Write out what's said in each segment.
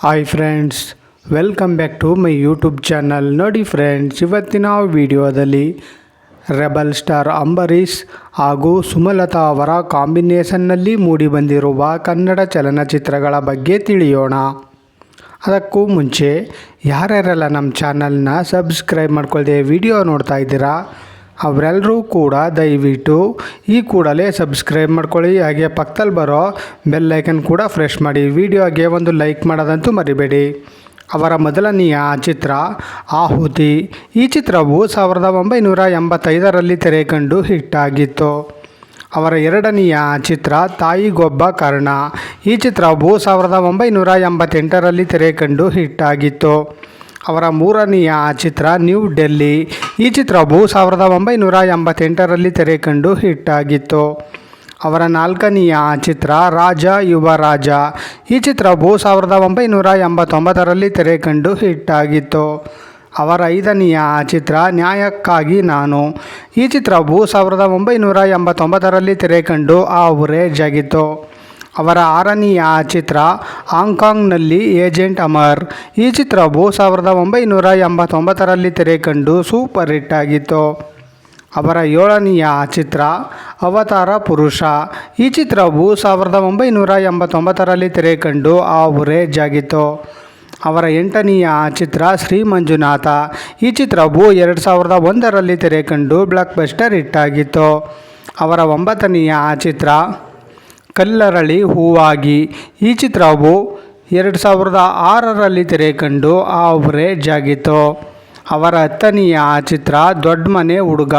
Hi friends, welcome back to my YouTube channel. ನೋಡಿ friends, ಇವತ್ತಿನ ವಿಡಿಯೋದಲ್ಲಿ ರೆಬಲ್ ಸ್ಟಾರ್ ಅಂಬರೀಷ್ ಹಾಗೂ ಸುಮಲತಾ ಅವರ ಕಾಂಬಿನೇಷನ್ನಲ್ಲಿ ಮೂಡಿಬಂದಿರುವ ಕನ್ನಡ ಚಲನಚಿತ್ರಗಳ ಬಗ್ಗೆ ತಿಳಿಯೋಣ. ಅದಕ್ಕೂ ಮುಂಚೆ ಯಾರ್ಯಾರೆಲ್ಲ ನಮ್ಮ ಚಾನಲ್ನ ಸಬ್ಸ್ಕ್ರೈಬ್ ಮಾಡ್ಕೊಳ್ಳದೆ ವಿಡಿಯೋ ನೋಡ್ತಾ ಇದ್ದೀರಾ ಅವರೆಲ್ಲರೂ ಕೂಡ ದಯವಿಟ್ಟು ಈ ಕೂಡಲೇ ಸಬ್ಸ್ಕ್ರೈಬ್ ಮಾಡ್ಕೊಳ್ಳಿ. ಹಾಗೆ ಪಕ್ಕದಲ್ಲಿ ಬರೋ ಬೆಲ್ ಐಕನ್ ಕೂಡ ಪ್ರೆಸ್ ಮಾಡಿ. ವಿಡಿಯೋಗೆ ಒಂದು ಲೈಕ್ ಮಾಡೋದಂತೂ ಮರಿಬೇಡಿ. ಅವರ ಮೊದಲನೆಯ ಚಿತ್ರ ಆಹುತಿ. ಈ ಚಿತ್ರವು 1985ರಲ್ಲಿ ತೆರೆಕಂಡು ಹಿಟ್ಟಾಗಿತ್ತು. ಅವರ ಎರಡನೆಯ ಚಿತ್ರ ತಾಯಿಗೊಬ್ಬ ಕರ್ಣ. ಈ ಚಿತ್ರವು 1988ರಲ್ಲಿ ತೆರೆಕಂಡು ಹಿಟ್ಟಾಗಿತ್ತು. ಅವರ ಮೂರನೆಯ ಚಿತ್ರ ನ್ಯೂ ಡೆಲ್ಲಿ. ಈ ಚಿತ್ರವು 1988ರಲ್ಲಿ ತೆರೆಕಂಡು ಹಿಟ್ಟಾಗಿತ್ತು. ಅವರ ನಾಲ್ಕನೆಯ ಚಿತ್ರ ರಾಜ ಯುವರಾಜ. ಈ ಚಿತ್ರವು 1989ರಲ್ಲಿ ತೆರೆಕಂಡು ಹಿಟ್ಟಾಗಿತ್ತು. ಅವರ ಐದನೆಯ ಚಿತ್ರ ನ್ಯಾಯಕ್ಕಾಗಿ ನಾನು. ಈ ಚಿತ್ರವು 1989ರಲ್ಲಿ ತೆರೆಕಂಡು ಆವರೇಜ್ ಆಗಿತ್ತು. ಅವರ ಆರನೆಯ ಚಿತ್ರ ಹಾಂಗ್ಕಾಂಗ್ನಲ್ಲಿ ಏಜೆಂಟ್ ಅಮರ್. ಈ ಚಿತ್ರವು 1989ರಲ್ಲಿ ತೆರೆಕಂಡು ಸೂಪರ್ ಹಿಟ್ ಆಗಿತ್ತು. ಅವರ ಏಳನೆಯ ಚಿತ್ರ ಅವತಾರ ಪುರುಷ. ಈ ಚಿತ್ರವು 1989ರಲ್ಲಿ ತೆರೆಕಂಡು ಆವರೇಜ್ ಆಗಿತ್ತು. ಅವರ ಎಂಟನೆಯ ಚಿತ್ರ ಶ್ರೀ ಮಂಜುನಾಥ. ಈ ಚಿತ್ರವು 2001ರಲ್ಲಿ ತೆರೆಕಂಡು ಬ್ಲಾಕ್ ಬಸ್ಟರ್ ಹಿಟ್ ಆಗಿತ್ತು. ಅವರ ಒಂಬತ್ತನೆಯ ಚಿತ್ರ ಕಲ್ಲರಳಿ ಹೂವಾಗಿ. ಈ ಚಿತ್ರವು 2006ರಲ್ಲಿ ತೆರೆಕಂಡು ಆವರೇಜ್ ಆಗಿತ್ತು. ಅವರ ಹತ್ತನೆಯ ಚಿತ್ರ ದೊಡ್ಡ ಮನೆ ಹುಡುಗ.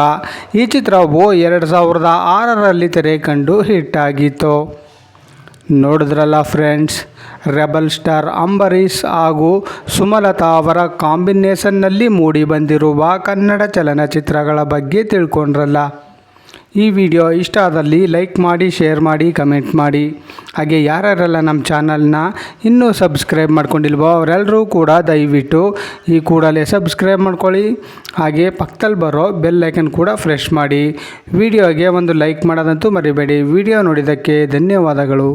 ಈ ಚಿತ್ರವು 2006ರಲ್ಲಿ ತೆರೆಕಂಡು ಹಿಟ್ಟಾಗಿತ್ತು. ನೋಡಿದ್ರಲ್ಲ ಫ್ರೆಂಡ್ಸ್, ರೆಬಲ್ ಸ್ಟಾರ್ ಅಂಬರೀಷ್ ಹಾಗೂ ಸುಮಲತಾ ಅವರ ಕಾಂಬಿನೇಷನ್ನಲ್ಲಿ ಮೂಡಿಬಂದಿರುವ ಕನ್ನಡ ಚಲನಚಿತ್ರಗಳ ಬಗ್ಗೆ ತಿಳ್ಕೊಂಡ್ರಲ್ಲ. ಈ ವಿಡಿಯೋ ಇಷ್ಟ ಆದಲ್ಲಿ ಲೈಕ್ ಮಾಡಿ, ಶೇರ್ ಮಾಡಿ, ಕಮೆಂಟ್ ಮಾಡಿ. ಹಾಗೆ ಯಾರ್ಯಾರೆಲ್ಲ ನಮ್ಮ ಚಾನಲ್ನ ಇನ್ನೂ ಸಬ್ಸ್ಕ್ರೈಬ್ ಮಾಡ್ಕೊಂಡಿಲ್ವೋ ಅವರೆಲ್ಲರೂ ಕೂಡ ದಯವಿಟ್ಟು ಈ ಕೂಡಲೇ ಸಬ್ಸ್ಕ್ರೈಬ್ ಮಾಡ್ಕೊಳ್ಳಿ. ಹಾಗೆ ಪಕ್ಕದಲ್ಲಿ ಬರೋ ಬೆಲ್ ಐಕನ್ ಕೂಡ ಪ್ರೆಸ್ ಮಾಡಿ. ವಿಡಿಯೋಗೆ ಒಂದು ಲೈಕ್ ಮಾಡೋದಂತೂ ಮರಿಬೇಡಿ. ವಿಡಿಯೋ ನೋಡಿದ್ದಕ್ಕೆ ಧನ್ಯವಾದಗಳು.